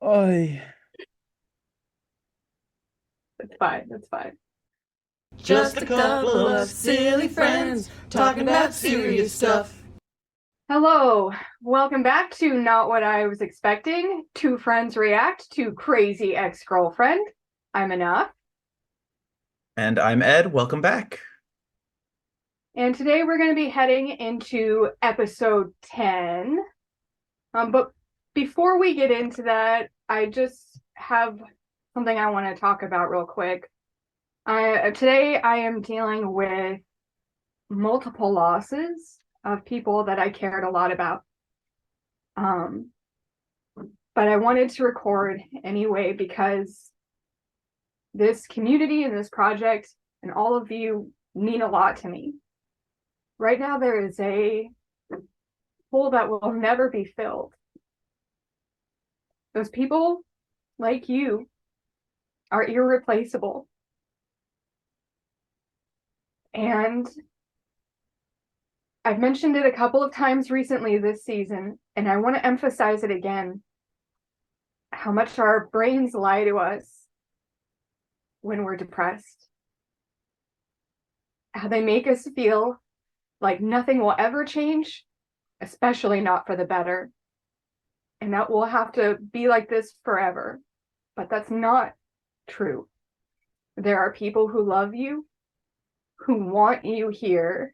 Oy. It's fine. It's fine. Just a couple of silly friends talking about serious stuff. Hello. Welcome back to Not What I Was Expecting. Two friends react to Crazy Ex-Girlfriend. I'm Enough. And I'm Ed. Welcome back. And today we're going to be heading into episode 10. But before we get into that, I just have something I want to talk about real quick. Today I am dealing with multiple losses of people that I cared a lot about. But I wanted to record anyway because this community and this project and all of you mean a lot to me. Right now there is a hole that will never be filled. Those people like you are irreplaceable. And I've mentioned it a couple of times recently this season, and I want to emphasize it again, how much our brains lie to us when we're depressed. How they make us feel like nothing will ever change, especially not for the better. And that we'll have to be like this forever. But that's not true. There are people who love you, who want you here.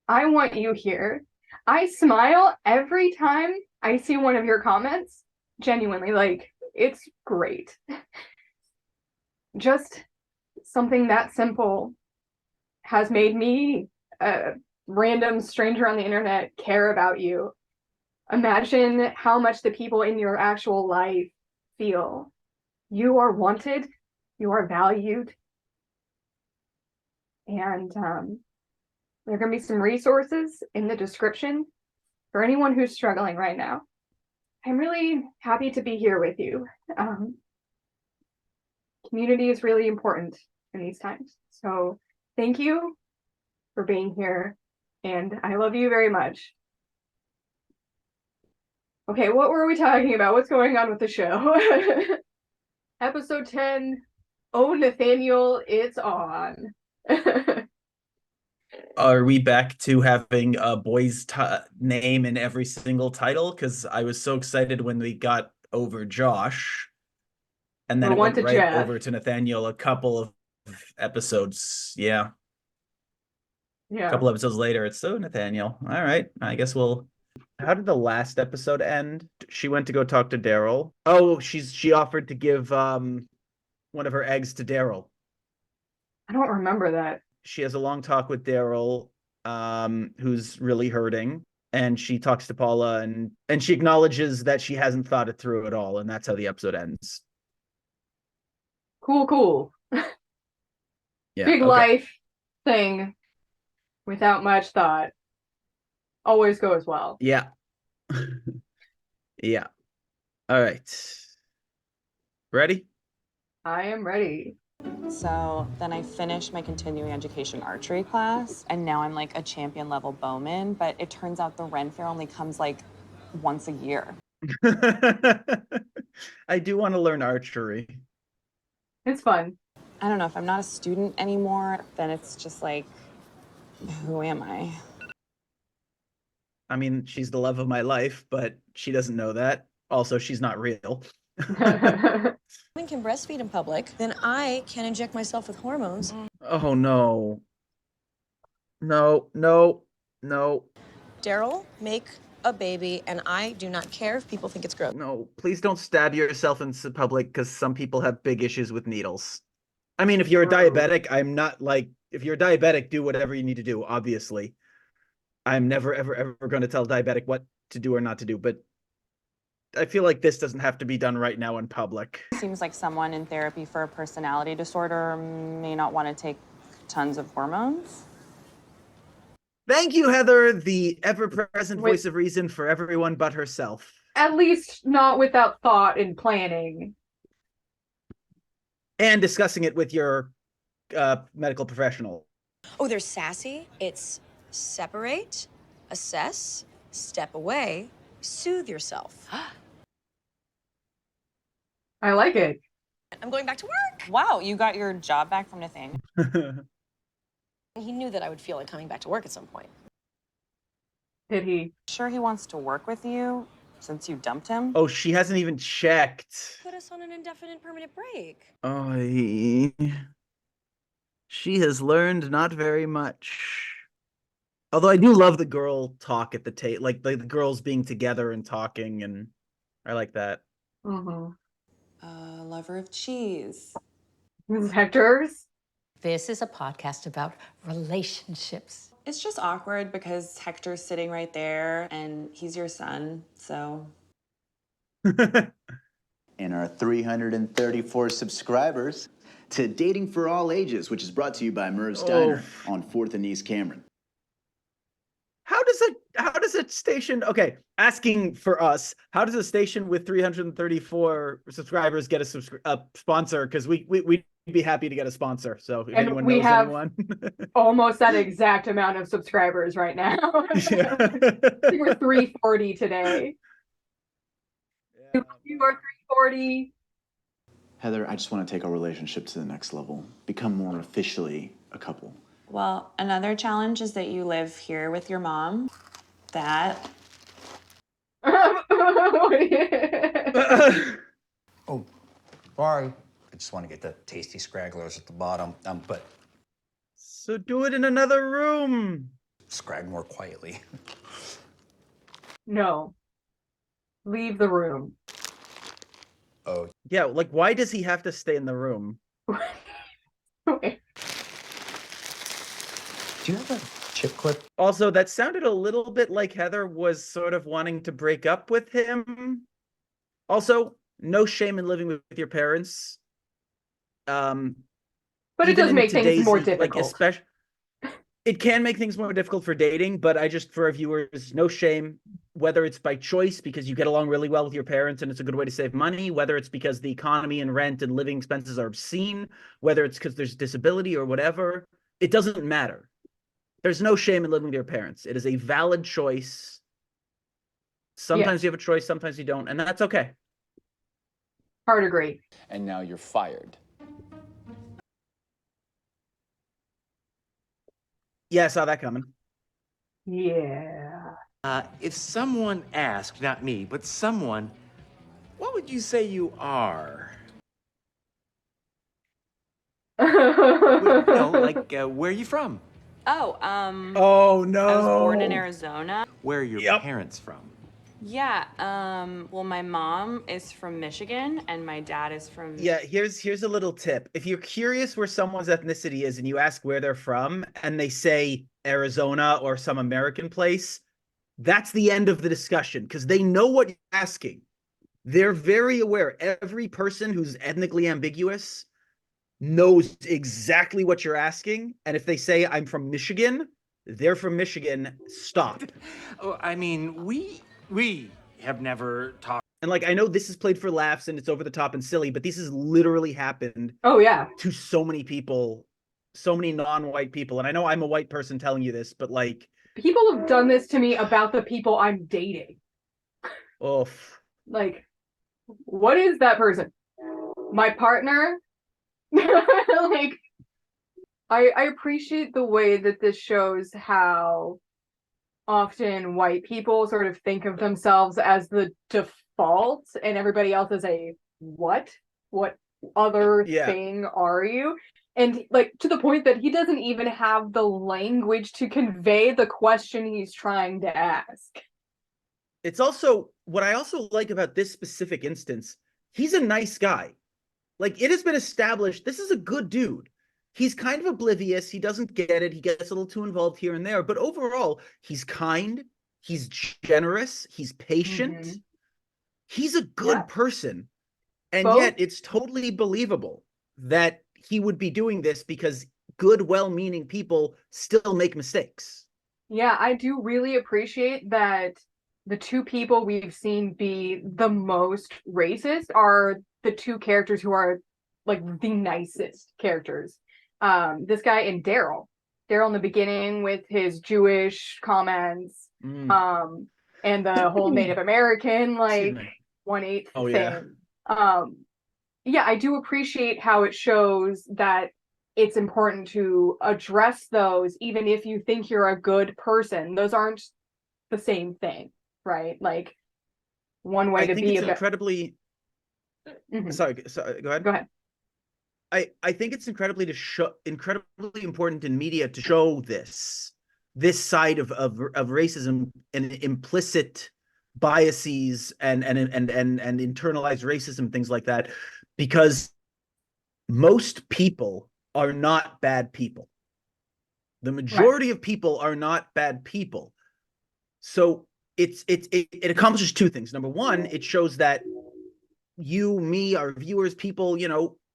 I want you here. I smile every time I see one of your comments. Genuinely, like, it's great. Just something that simple has made me, a random stranger on the internet, care about you. Imagine how much the people in your actual life feel. You are wanted, you are valued, and there are going to be some resources in the description for anyone who's struggling right now. I'm really happy to be here with you. Community is really important in these times. So thank you for being here, and I love you very much. Okay, what were we talking about? What's going on with the show? Episode 10, Oh Nathaniel, it's on. Are we back to having a boy's name in every single title? Because I was so excited when we got over Josh, and then it went right Jeff. over to Nathaniel a couple of episodes. Yeah. Yeah. A couple episodes later, it's so Nathaniel. All right. I guess we'll. How did the last episode end? She went to go talk to Daryl. Oh, she offered to give one of her eggs to Daryl. I don't remember that. She has a long talk with Daryl, who's really hurting, and she talks to Paula, and she acknowledges that she hasn't thought it through at all, and that's how the episode ends. Cool. Yeah, big okay. Life thing without much thought always goes well. Yeah. Yeah. All right. Ready? I am ready. So then I finished my continuing education archery class, and now I'm like a champion level bowman, but it turns out the Ren Fair only comes like once a year. I do want to learn archery. It's fun. I don't know, if I'm not a student anymore, then it's just like, who am I? I mean, she's the love of my life, but she doesn't know that. Also, she's not real. Women can breastfeed in public, then I can inject myself with hormones. Oh, no. No. Daryl, make a baby, and I do not care if people think it's gross. No, please don't stab yourself in public, because some people have big issues with needles. I mean, if you're a diabetic, I'm not like, if you're a diabetic, do whatever you need to do, obviously. I'm never, ever going to tell a diabetic what to do or not to do, but I feel like this doesn't have to be done right now in public. Seems like someone in therapy for a personality disorder may not want to take tons of hormones. Thank you, Heather, the ever-present voice of reason for everyone but herself. At least not without thought and planning. And discussing it with your medical professional. Oh, there's sassy. It's separate, assess, step away, soothe yourself. I like it. I'm going back to work. Wow, you got your job back from Nathaniel? He knew that I would feel like coming back to work at some point. Did he? Sure he wants to work with you since you dumped him? Oh, she hasn't even checked. Put us on an indefinite permanent break. Oh, she has learned not very much. Although I do love the girl talk at the table, like the girls being together and talking, and I like that. Mm-hmm. Lover of cheese. This is Hector's. This is a podcast about relationships. It's just awkward because Hector's sitting right there and he's your son, so. And our 334 subscribers to Dating for All Ages, which is brought to you by Merv's Diner on 4th and East Cameron. How does a station, okay, asking for us, how does a station with 334 subscribers get a sponsor? Because we'd be happy to get a sponsor. So if anyone knows anyone. Almost that exact amount of subscribers right now. Yeah. I think we're 340 today. Yeah. You are 340. Heather, I just want to take our relationship to the next level, become more officially a couple. Well, another challenge is that you live here with your mom. That. Oh, sorry. I just want to get the tasty scragglers at the bottom. But So do it in another room. scrag more quietly. No. Leave the room. Oh, Yeah, like why does he have to stay in the room? Okay. do you have a chip clip? Also, that sounded a little bit like Heather was sort of wanting to break up with him. Also, no shame in living with your parents. But it Even does in make things today's, more like, difficult. it can make things more difficult for dating, but I just, for our viewers, no shame, whether it's by choice because you get along really well with your parents and it's a good way to save money, whether it's because the economy and rent and living expenses are obscene, whether it's because there's disability or whatever, it doesn't matter. There's no shame in living with your parents. It is a valid choice. Sometimes you have a choice, sometimes you don't, and that's okay. Hard agree. And now you're fired. Yeah, I saw that coming. Yeah. If someone asked, not me, but someone, what would you say you are? No, like, where are you from? Oh, Oh no. I was born in Arizona. Where are your parents from? Yeah, well, my mom is from Michigan and my dad is from... Yeah, here's a little tip. If you're curious where someone's ethnicity is and you ask where they're from and they say Arizona or some American place, that's the end of the discussion because they know what you're asking. They're very aware. Every person who's ethnically ambiguous knows exactly what you're asking. And if they say, I'm from Michigan, they're from Michigan, stop. Oh, I mean, we have never talked. And like, I know this is played for laughs and it's over the top and silly, but this has literally happened Oh, yeah. to so many people, so many non-white people. And I know I'm a white person telling you this, but like, People have done this to me about the people I'm dating. oof. Like, what is that person? My partner? Like, I appreciate the way that this shows how often white people sort of think of themselves as the default and everybody else is a what other thing are you? And like to the point that he doesn't even have the language to convey the question he's trying to ask. It's also what I also like about this specific instance. He's a nice guy. Like it has been established, this is a good dude. He's kind of oblivious. He doesn't get it. He gets a little too involved here and there. But overall, he's kind. He's generous. He's patient. He's a good person. And yet it's totally believable that he would be doing this because good, well-meaning people still make mistakes. Yeah, I do really appreciate that the two people we've seen be the most racist are the two characters who are like the nicest characters. This guy and Daryl in the beginning with his Jewish comments. and the whole Native American Excuse like me. 1/8 Oh, thing. yeah. Yeah, I do appreciate how it shows that it's important to address those, even if you think you're a good person. Those aren't the same thing, right? Like one way I to think be it's a bit. incredibly. Mhm. Sorry, go ahead. Go ahead. I think it's incredibly important in media to show this side of racism and implicit biases and internalized racism, things like that, because most people are not bad people. The majority of people are not bad people. So it accomplishes two things. Number one, it shows that you, me, our viewers, people,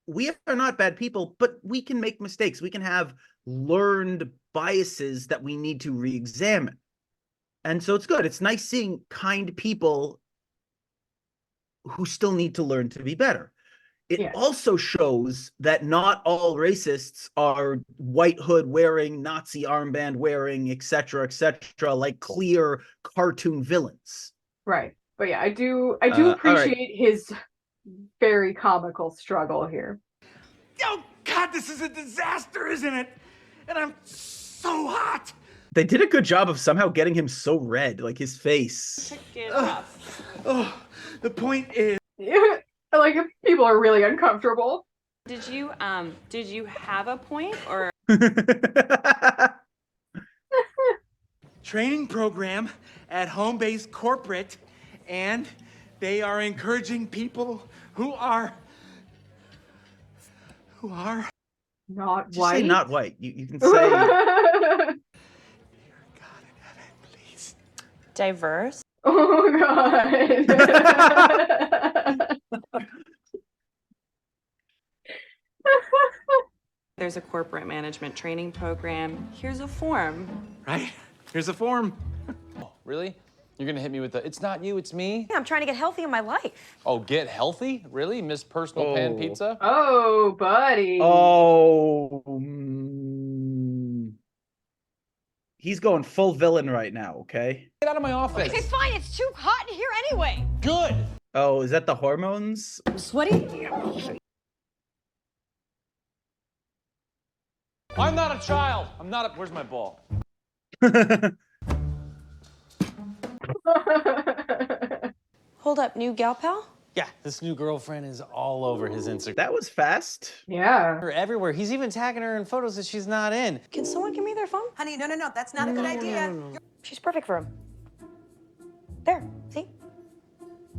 we are not bad people, but we can make mistakes. We can have learned biases that we need to re-examine. And so it's good. It's nice seeing kind people who still need to learn to be better. It also shows that not all racists are white hood wearing, Nazi armband wearing, etc., like clear cartoon villains. Right. But yeah, I do appreciate his very comical struggle here. Oh, God, this is a disaster, isn't it? And I'm so hot. They did a good job of somehow getting him so red, like his face. Oh, the point is... Like, if people are really uncomfortable. Did you have a point, or? Training program at home-based corporate, and they are encouraging people who are not Just white. say not white. You can say Diverse. Oh God. There's a corporate management training program. Here's a form. right. Here's a form. Oh, really? You're gonna hit me with the, it's not you, it's me? Yeah, I'm trying to get healthy in my life. Oh, get healthy? Really? Miss Personal Pan Pizza? Oh, buddy. Oh, he's going full villain right now, okay? Get out of my office. Okay, fine. It's too hot in here anyway. Good. Oh, is that the hormones? I'm sweaty. I'm not a child. I'm not a, where's my ball? Hold up, new gal pal? Yeah, this new girlfriend is all over his Instagram. That was fast. Yeah. Her everywhere. He's even tagging her in photos that she's not in. Can someone give me their phone? Honey, no, that's not a good idea. She's perfect for him. There, see?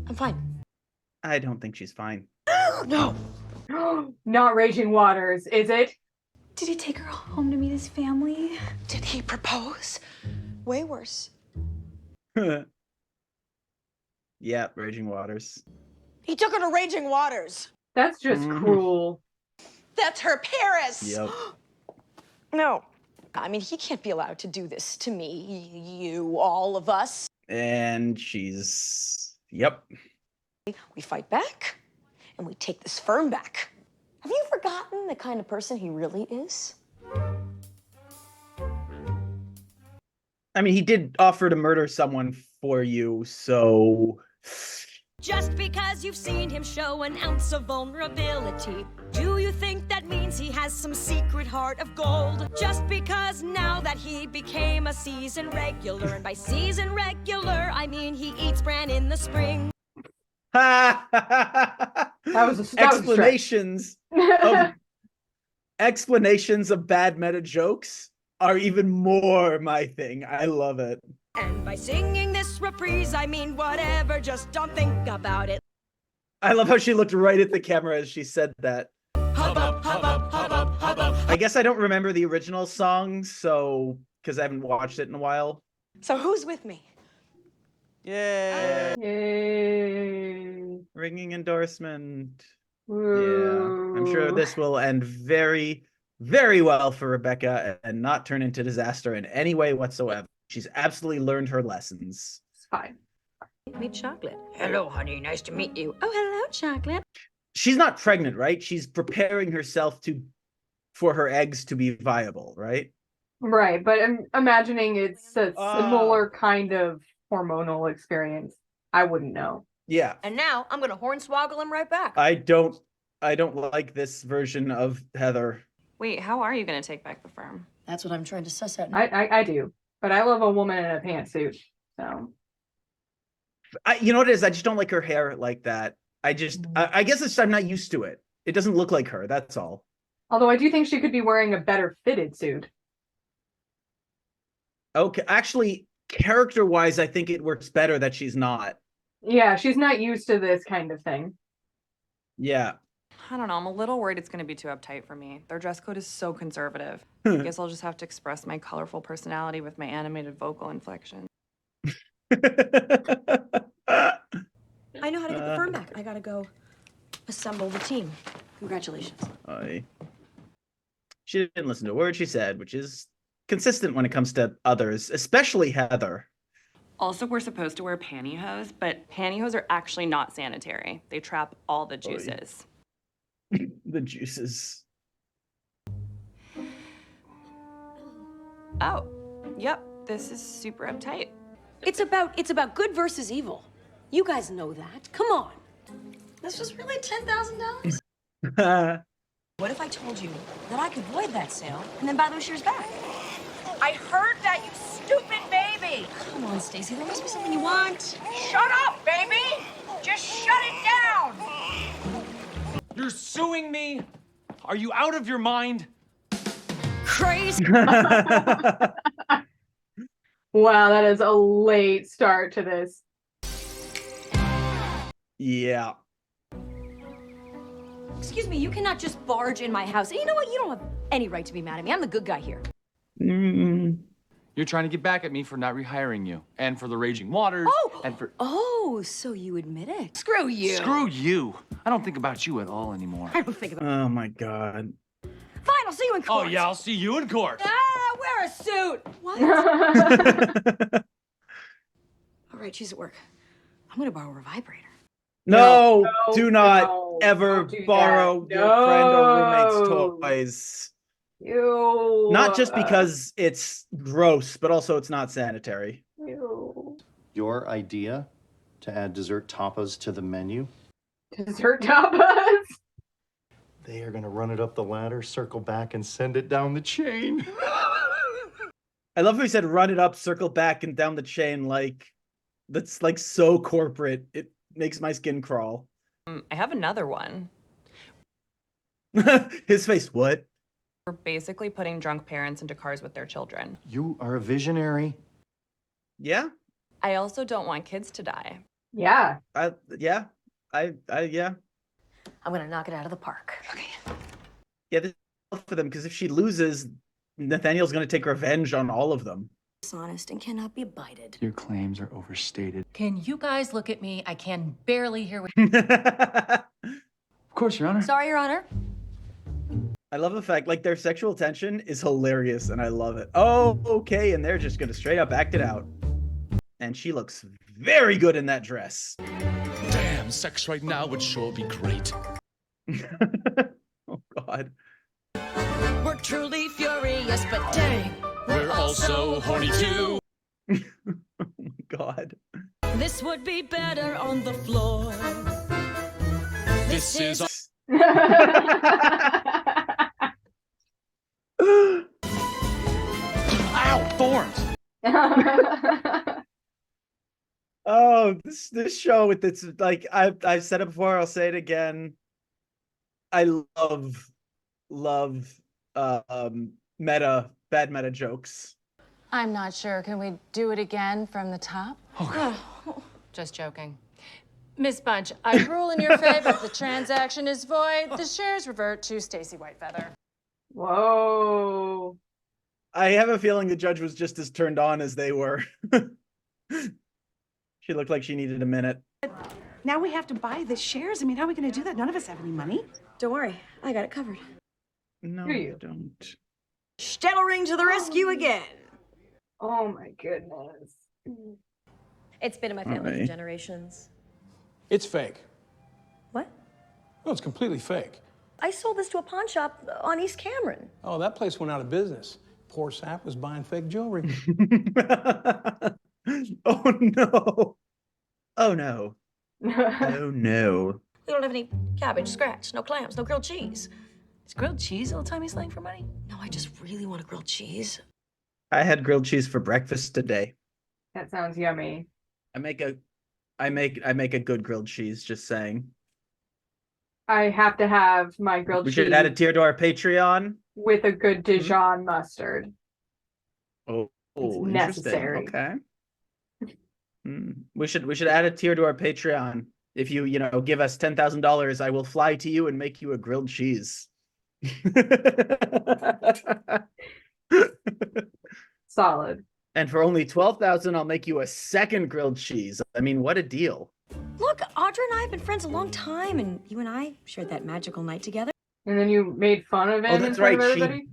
I'm fine. I don't think she's fine. No. Not Raging Waters, is it? Did he take her home to meet his family? Did he propose? Way worse. Yeah, Raging Waters. He took her to Raging Waters. That's just cruel. That's her Paris. Yep. No. I mean, he can't be allowed to do this to me, you, all of us. And she's... Yep. We fight back, and we take this firm back. Have you forgotten the kind of person he really is? I mean, he did offer to murder someone for you, so... Just because you've seen him show an ounce of vulnerability, do you think that means he has some secret heart of gold? Just because now that he became a season regular, and by season regular, I mean he eats bran in the spring. That was a explanations of bad meta jokes are even more my thing. I love it. And by singing this reprise, I mean whatever, just don't think about it. I love how she looked right at the camera as she said that. Hubbub, hubbub, hubbub, hubbub. I guess I don't remember the original song, so because I haven't watched it in a while. So who's with me? Yay. Yay. Ringing endorsement. Woo. Yeah, I'm sure this will end very, very well for Rebecca and not turn into disaster in any way whatsoever. She's absolutely learned her lessons. It's fine. Meet Chocolate. Hello, honey. Nice to meet you. Oh, hello, Chocolate. She's not pregnant, right? She's preparing herself for her eggs to be viable, right? Right, but I'm imagining it's a similar kind of hormonal experience. I wouldn't know. Yeah. And now I'm gonna hornswoggle him right back. I don't like this version of Heather. Wait, how are you going to take back the firm? That's what I'm trying to suss out. I do, but I love a woman in a pantsuit. So You know what it is? I just don't like her hair like that. I guess it's I'm not used to it. It doesn't look like her. That's all. although I do think she could be wearing a better fitted suit. Okay, actually, character-wise, I think it works better that she's not. Yeah, she's not used to this kind of thing. Yeah. I don't know. I'm a little worried it's going to be too uptight for me. Their dress code is so conservative. I guess I'll just have to express my colorful personality with my animated vocal inflection. I know how to get the firm back. I gotta go assemble the team. Congratulations. She didn't listen to a word she said, which is consistent when it comes to others, especially Heather. Also, we're supposed to wear pantyhose, but pantyhose are actually not sanitary. They trap all the juices. The juices. Oh, yep. This is super uptight. It's about good versus evil. You guys know that. Come on. This was really $10,000. What if I told you that I could void that sale and then buy those shares back? I heard that, you stupid baby. Come on, Stacy. There must be something you want. Shut up, baby. Just shut it down. You're suing me? Are you out of your mind? Crazy. Wow, that is a late start to this. Yeah. Excuse me, you cannot just barge in my house. And you know what? You don't have any right to be mad at me. I'm the good guy here. You're trying to get back at me for not rehiring you, and for the raging waters, and for... Oh, so you admit it. Screw you. Screw you. I don't think about you at all anymore. I don't think about Oh my God. Fine, I'll see you in court. Oh yeah, I'll see you in court. Ah, wear a suit. What? All right, she's at work. I'm gonna borrow her vibrator. No, No, do not no, ever don't do borrow that. your friend or roommate's No. toys. Ew. Not just because it's gross, but also it's not sanitary. Ew. Your idea to add dessert tapas to the menu? Dessert tapas. They are gonna run it up the ladder, circle back, and send it down the chain. I love how he said run it up, circle back, and down the chain. Like, that's like so corporate. It makes my skin crawl. I have another one. His face, what? We're basically putting drunk parents into cars with their children. You are a visionary. Yeah? I also don't want kids to die. Yeah. Yeah. Yeah. I'm gonna knock it out of the park. Okay. Yeah, this is for them, because if she loses, Nathaniel's going to take revenge on all of them. Dishonest and cannot be abided. Your claims are overstated. Can you guys look at me? I can barely hear what Of course, Your Honor. Sorry, Your Honor. I love the fact, like, their sexual tension is hilarious, and I love it. Oh, okay, and they're just going to straight up act it out. And she looks very good in that dress. Damn, sex right now would sure be great. Oh, God. We're truly furious, but dang, We're also horny too. Oh, my God. this would be better on the floor. This is... Ow, thorns. Oh, this show with its, like, I've said it before, I'll say it again. I love bad meta jokes. I'm not sure. Can we do it again from the top? Okay. Just joking. Miss Bunch, I rule in your favor. If the transaction is void, the shares revert to Stacy Whitefeather. Whoa. I have a feeling the judge was just as turned on as they were. She looked like she needed a minute. Now we have to buy the shares. I mean, how are we going to do that? None of us have any money. Don't worry, I got it covered. No, Do you? you don't. Stellering to the rescue again. Oh my goodness. It's been in my family for Alright. generations. It's fake. What? No, it's completely fake. I sold this to a pawn shop on East Cameron. Oh, that place went out of business. Poor sap was buying fake jewelry. Oh no. Oh no. Oh no. We don't have any cabbage, scratch, no clams, no grilled cheese. Is grilled cheese old-timey slang for money? No, I just really want a grilled cheese. I had grilled cheese for breakfast today. That sounds yummy. I make a good grilled cheese, just saying. I have to have my grilled We cheese should add a tier to our Patreon. with a good Dijon mustard. Oh, It's interesting. necessary. Okay. We should add a tier to our Patreon. If you give us $10,000, I will fly to you and make you a grilled cheese. Solid. And for only 12,000, I'll make you a second grilled cheese. I mean, what a deal. Look, Audra and I have been friends a long time, and you and I shared that magical night together. And then you made fun of him Oh, in that's front of right, everybody?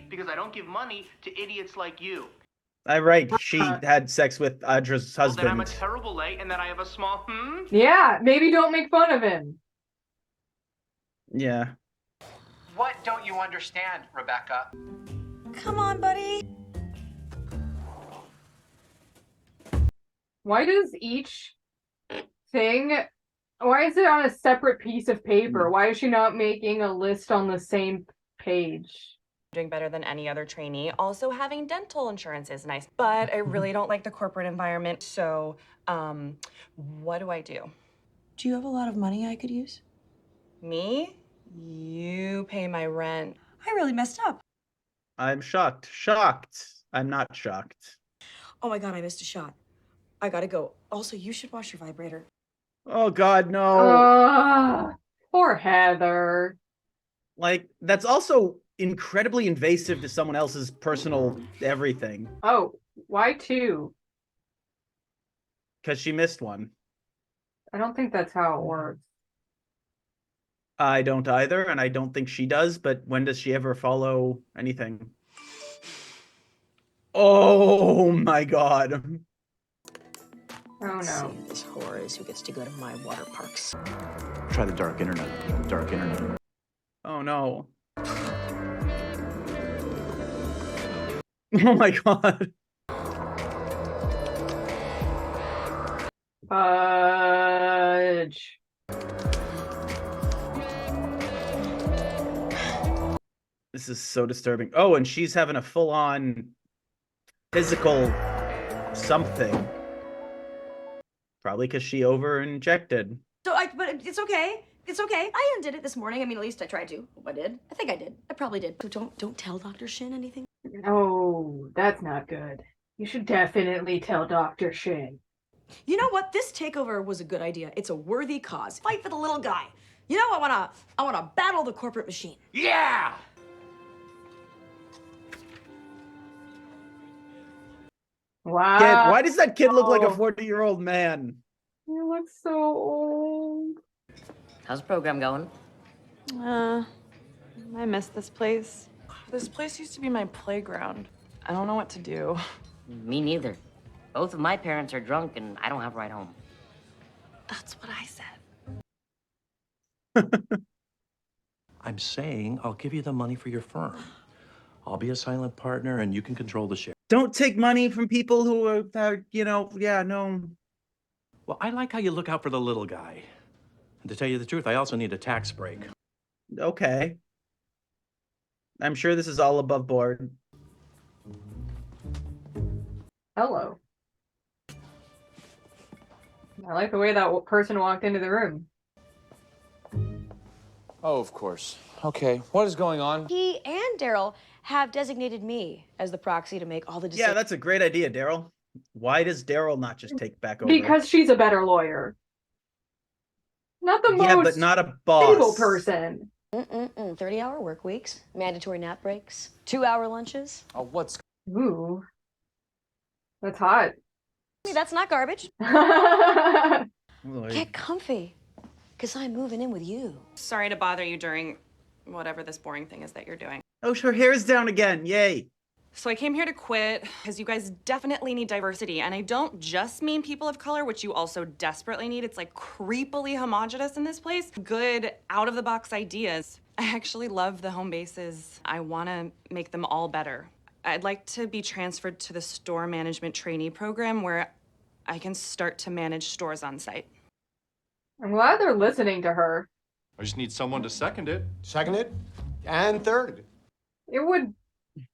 Because I don't give money to idiots like you. She had sex with Audra's Well, then I'm a husband. terrible lay, and then I have a small Yeah, maybe don't make fun of him. Yeah. What don't you understand, Rebecca? Come on, buddy. Why does each thing, why is it on a separate piece of paper? Why is she not making a list on the same page? Doing better than any other trainee. Also, having dental insurance is nice, but I really don't like the corporate environment. So, what do I do? Do you have a lot of money I could use? Me? You pay my rent. I really messed up. I'm shocked. Shocked. I'm not shocked. Oh my God, I missed a shot. I gotta go. Also, you should wash your vibrator. Oh God, no. Poor Heather. Like, that's also incredibly invasive to someone else's personal everything. Oh, why two? Because she missed one. I don't think that's how it works. I don't either, and I don't think she does, but when does she ever follow anything? Oh my God. Oh no. See if this whore is who gets to go to my water parks. Try the dark internet. Dark internet. Oh no. Oh my God. Fudge. This is so disturbing. Oh, and she's having a full-on physical something. Probably because she over-injected. But it's okay. It's okay. I undid it this morning. I mean, at least I tried to. Hope I did. I think I did. I probably did. So don't tell Dr. Shin anything. Oh, that's not good. You should definitely tell Dr. Shin. You know what? This takeover was a good idea. It's a worthy cause. Fight for the little guy. You know, I wanna battle the corporate machine. Yeah! Wow. Kid, why does that kid look like a 40-year-old man? You look so old. How's the program going? I miss this place. This place used to be my playground. I don't know what to do. Me neither. Both of my parents are drunk and I don't have a ride home. That's what I said. I'm saying I'll give you the money for your firm. I'll be a silent partner and you can control the share. Don't take money from people who are, yeah, no. Well, I like how you look out for the little guy. And to tell you the truth, I also need a tax break. Okay. I'm sure this is all above board. Hello. I like the way that person walked into the room. Oh, of course. Okay, what is going on? He and Daryl have designated me as the proxy to make all the decisions. Yeah, that's a great idea, Daryl. Why does Daryl not just take back over? Because she's a better lawyer. Not the Yeah, most but not a boss. stable person. 30-hour work weeks, mandatory nap breaks, 2-hour lunches. Oh, what's... Ooh. That's hot. That's not garbage. Boy. Get comfy, because I'm moving in with you. Sorry to bother you during whatever this boring thing is that you're doing. Oh, her hair's down again. Yay. So I came here to quit because you guys definitely need diversity. And I don't just mean people of color, which you also desperately need. It's like creepily homogenous in this place. Good out-of-the-box ideas. I actually love the home bases. I want to make them all better. I'd like to be transferred to the store management trainee program where I can start to manage stores on site. I'm glad they're listening to her. I just need someone to second it. Second it? And third. It would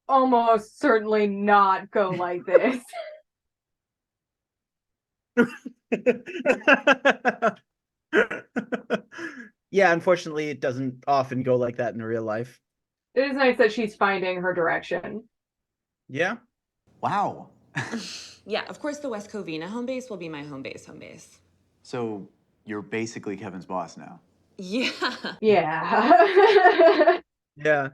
almost certainly not go like this. Yeah, unfortunately, it doesn't often go like that in real life. It is nice that she's finding her direction. Yeah. Wow. Yeah, of course the West Covina home base will be my home base. So you're basically Kevin's boss now. Yeah. Yeah. Yeah.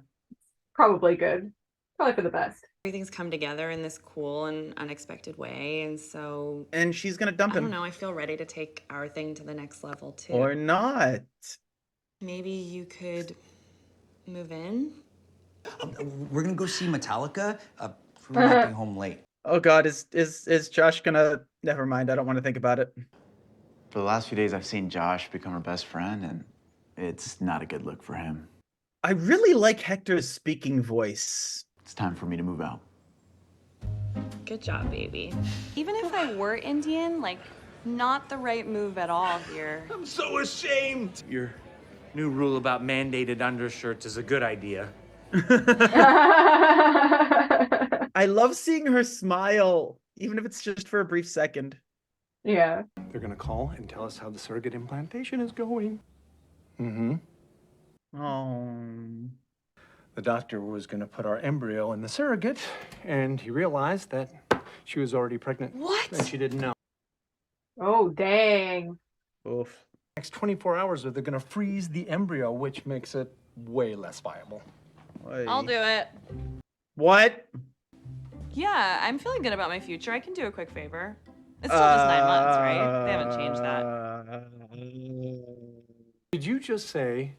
Probably good. Probably for the best. Everything's come together in this cool and unexpected way, and so... And she's gonna dump I him. don't know, I feel ready to take our thing to the next level, too. Or not. Maybe you could move in? We're gonna go see Metallica. We're not being home late. Oh God, is Josh gonna? Never mind. I don't want to think about it. For the last few days, I've seen Josh become her best friend, and it's not a good look for him. I really like Hector's speaking voice. It's time for me to move out. Good job, baby. Even if I were Indian, like, not the right move at all here. I'm so ashamed. Your new rule about mandated undershirts is a good idea. I love seeing her smile, even if it's just for a brief second. Yeah. They're gonna call and tell us how the surrogate implantation is going. Mm-hmm. Oh. The doctor was gonna put our embryo in the surrogate, and he realized that she was already pregnant. What? And she didn't know. Oh, dang. Oof. Next 24 hours, they're gonna freeze the embryo, which makes it way less viable. I'll do it. What? Yeah, I'm feeling good about my future. I can do a quick favor. It's still just 9 months, right? They haven't changed that. Did you just say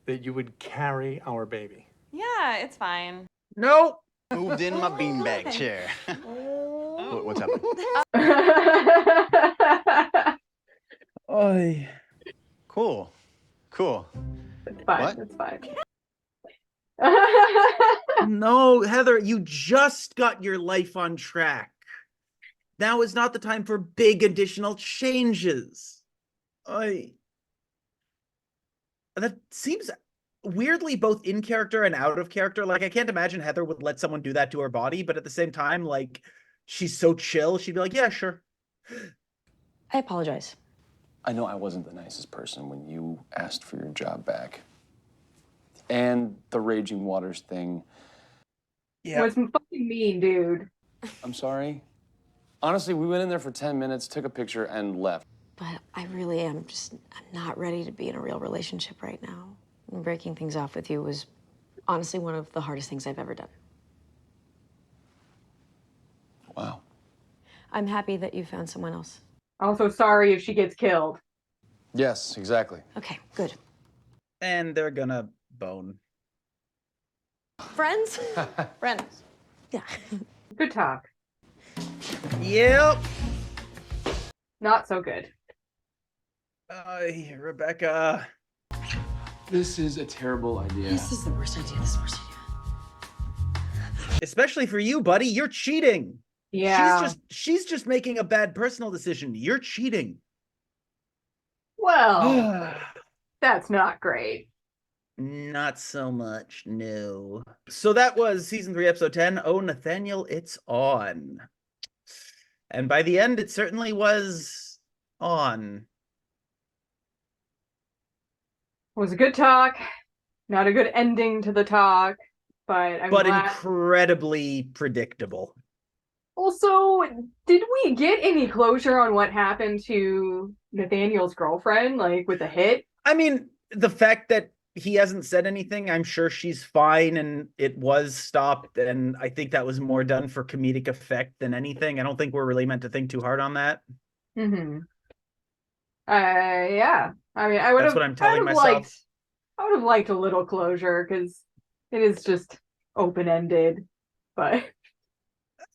that you would carry our baby? Yeah, it's fine. No. Moved in my beanbag chair. What's happening? Oy. Cool. It's fine. What? It's fine. No, Heather, you just got your life on track. Now is not the time for big additional changes. That seems weirdly both in character and out of character. Like, I can't imagine Heather would let someone do that to her body, but at the same time, like, she's so chill, she'd be like, yeah, sure. I apologize. I know I wasn't the nicest person when you asked for your job back. And the Raging Waters thing. Yeah. Was fucking mean, dude. I'm sorry. Honestly, we went in there for 10 minutes, took a picture, and left. But I really am I'm not ready to be in a real relationship right now. And breaking things off with you was honestly one of the hardest things I've ever done. Wow. I'm happy that you found someone else. Also sorry if she gets killed. Yes, exactly. Okay, good. And they're gonna bone. Friends? Friends. Yeah. Good talk. Yep. Not so good. Rebecca. This is a terrible idea. This is the worst idea. This is the worst idea. Especially for you, buddy. You're cheating. Yeah. She's just making a bad personal decision. You're cheating. Well, that's not great. Not so much, no. So that was season 3, episode 10. Oh, Nathaniel, it's on. And by the end, it certainly was on. It was a good talk. Not a good ending to the talk, but I'm glad. Incredibly predictable. Also, did we get any closure on what happened to Nathaniel's girlfriend, like with the hit? I mean, the fact that he hasn't said anything, I'm sure she's fine and it was stopped, and I think that was more done for comedic effect than anything. I don't think we're really meant to think too hard on that. Mm-hmm. Yeah. I mean, I would That's have. what I'm telling myself. I would have liked a little closure because it is just open-ended, but.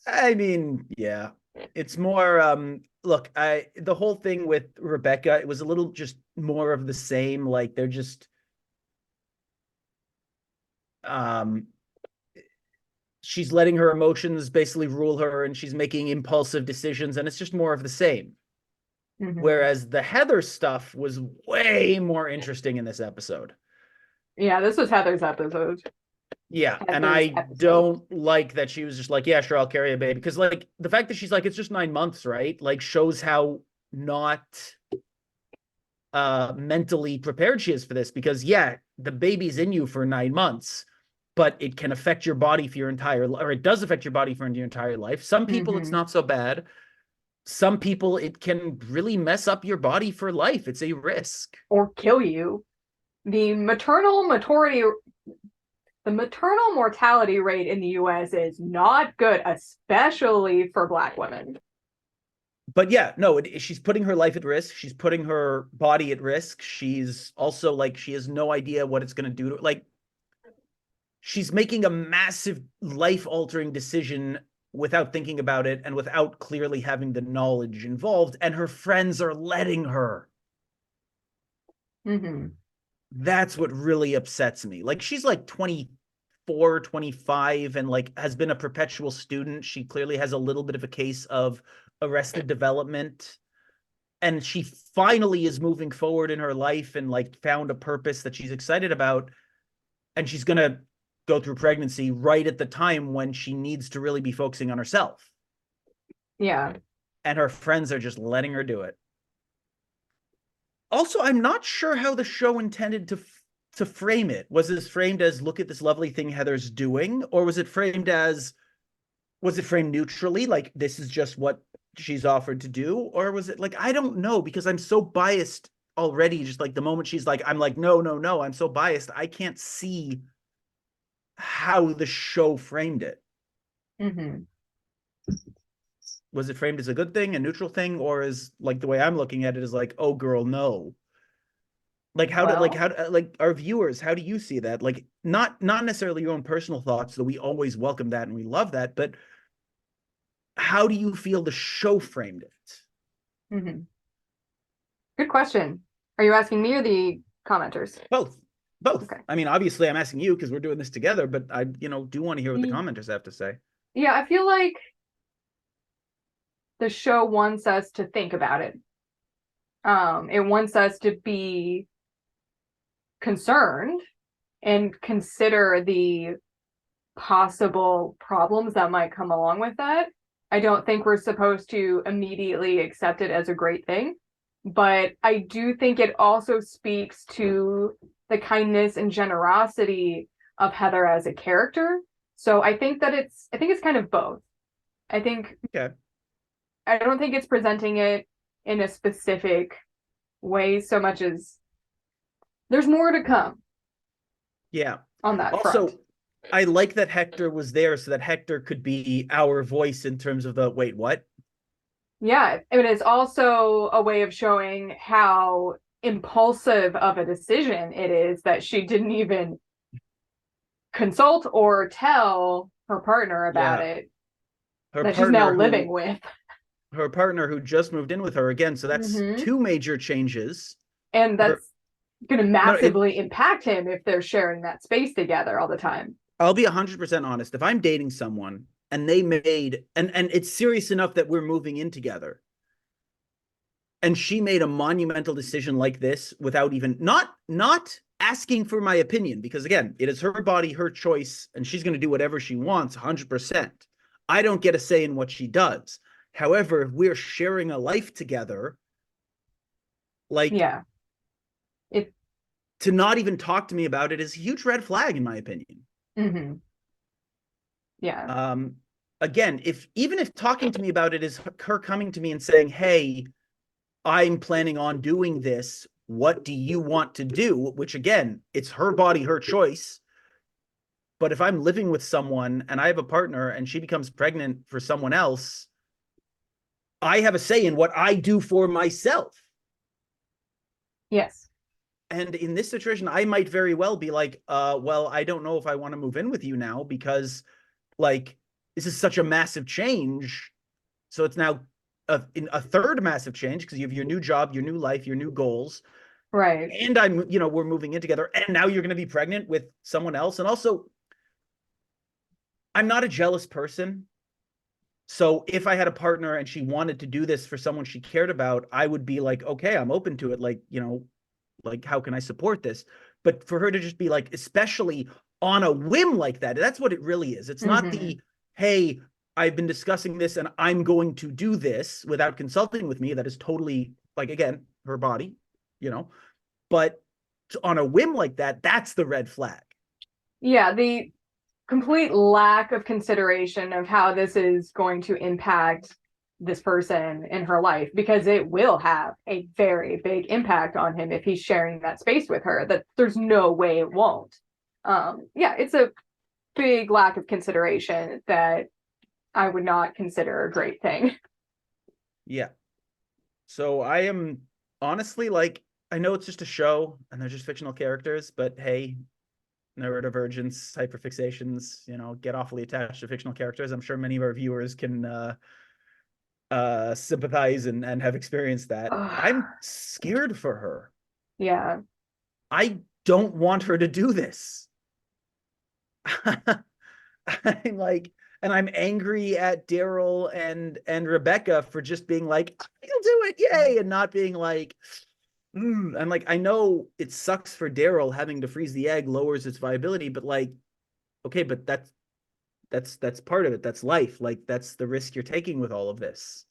I mean, yeah, it's more, look, the whole thing with Rebecca, it was a little just more of the same. Like, they're just, she's letting her emotions basically rule her, and she's making impulsive decisions, and it's just more of the same. Mhm. Whereas the Heather stuff was way more interesting in this episode. Yeah, this was Heather's episode. Yeah, and Heather's I episode. don't like that she was just like, yeah, sure, I'll carry a baby. Because, like, the fact that she's like, it's just 9 months, right? Like, shows how not mentally prepared she is for this. Because, yeah, the baby's in you for 9 months, but it can affect your body for your entire life, or it does affect your body for your entire life. Some people, it's Mhm. not so bad. Some people, it can really mess up your body for life. It's a risk. Or kill you. The maternal mortality rate in the US is not good, especially for Black women. But yeah, no, she's putting her life at risk. She's putting her body at risk. She's also like, she has no idea what it's going to do to, like, she's making a massive life-altering decision without thinking about it and without clearly having the knowledge involved, and her friends are letting her. Mm-hmm. That's what really upsets me. Like, she's like 24, 25, and like has been a perpetual student. She clearly has a little bit of a case of arrested development, and she finally is moving forward in her life and like found a purpose that she's excited about, and she's gonna go through pregnancy right at the time when she needs to really be focusing on herself. Yeah. And her friends are just letting her do it. Also, I'm not sure how the show intended to frame it. Was this framed as, look at this lovely thing Heather's doing? Or was it framed neutrally? Like, this is just what she's offered to do? Or was it like, I don't know, because I'm so biased already. Just like the moment she's like, I'm like, no, I'm so biased. I can't see how the show framed it. Mm-hmm. Was it framed as a good thing, a neutral thing, or is like the way I'm looking at it is like, oh girl, no. Like how like our viewers, how do you see that? Like not necessarily your own personal thoughts, though we always welcome that and we love that, but how do you feel the show framed it? Mm-hmm. Good question. Are you asking me or the commenters? Both. Okay. I mean, obviously I'm asking you because we're doing this together, but I, do want to hear what the commenters have to say. Yeah, I feel like the show wants us to think about it. It wants us to be concerned and consider the possible problems that might come along with that. I don't think we're supposed to immediately accept it as a great thing, but I do think it also speaks to the kindness and generosity of Heather as a character. So I think it's kind of both. I don't think it's presenting it in a specific way so much as there's more to come. Yeah. On that also, front. I like that Hector was there so that Hector could be our voice in terms of the, wait, what? Yeah, I mean, it's also a way of showing how impulsive of a decision it is that she didn't even consult or tell her partner about it. That she's now living with. Her partner who just moved in with her again. So that's two major changes. And that's going to massively impact him if they're sharing that space together all the time. I'll be 100% honest. If I'm dating someone and they made, and it's serious enough that we're moving in together, and she made a monumental decision like this without even, not asking for my opinion, because again, it is her body, her choice, and she's going to do whatever she wants 100%. I don't get a say in what she does. However, if we're sharing a life together, like, to not even talk to me about it is a huge red flag, in my opinion. Mm-hmm. Yeah. Again, even if talking to me about it is her coming to me and saying, hey, I'm planning on doing this. What do you want to do? Which again, it's her body, her choice. But if I'm living with someone and I have a partner and she becomes pregnant for someone else, I have a say in what I do for myself. Yes. And in this situation, I might very well be like, well, I don't know if I want to move in with you now because, like, this is such a massive change. So it's now a third massive change because you have your new job, your new life, your new goals. Right. And we're moving in together. And now you're going to be pregnant with someone else. And also, I'm not a jealous person. So if I had a partner and she wanted to do this for someone she cared about, I would be like, okay, I'm open to it. Like, you know, like, how can I support this? But for her to just be like, especially on a whim like that, that's what it really is. It's not the, hey, I've been discussing this and I'm going to do this without consulting with me. That is totally, like, again, her body, you know, but on a whim like that, that's the red flag. Yeah, the complete lack of consideration of how this is going to impact this person in her life, because it will have a very big impact on him if he's sharing that space with her, that there's no way it won't. Yeah, it's a big lack of consideration that I would not consider a great thing. Yeah. So I am honestly, like, I know it's just a show and they're just fictional characters, but hey, neurodivergence, hyperfixations, you know, get awfully attached to fictional characters. I'm sure many of our viewers can sympathize and have experienced that. I'm scared for her. Yeah. I don't want her to do this. I'm like, and I'm angry at Daryl and Rebecca for just being like, you'll do it, yay, and not being like, I'm like, I know it sucks for Daryl having to freeze the egg lowers its viability, but like, okay, but that's part of it. That's life. Like, that's the risk you're taking with all of this.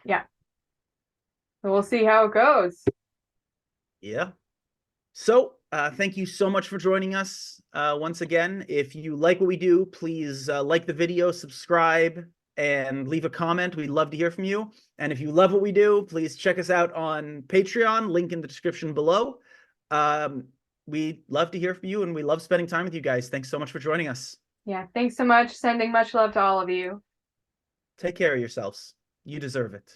Yeah. So we'll see how it goes. Yeah. So thank you so much for joining us once again. If you like what we do, please like the video, subscribe, and leave a comment. We'd love to hear from you. And if you love what we do, please check us out on Patreon, link in the description below. We love to hear from you, and we love spending time with you guys. Thanks so much for joining us. Yeah, thanks so much. Sending much love to all of you. Take care of yourselves. You deserve it.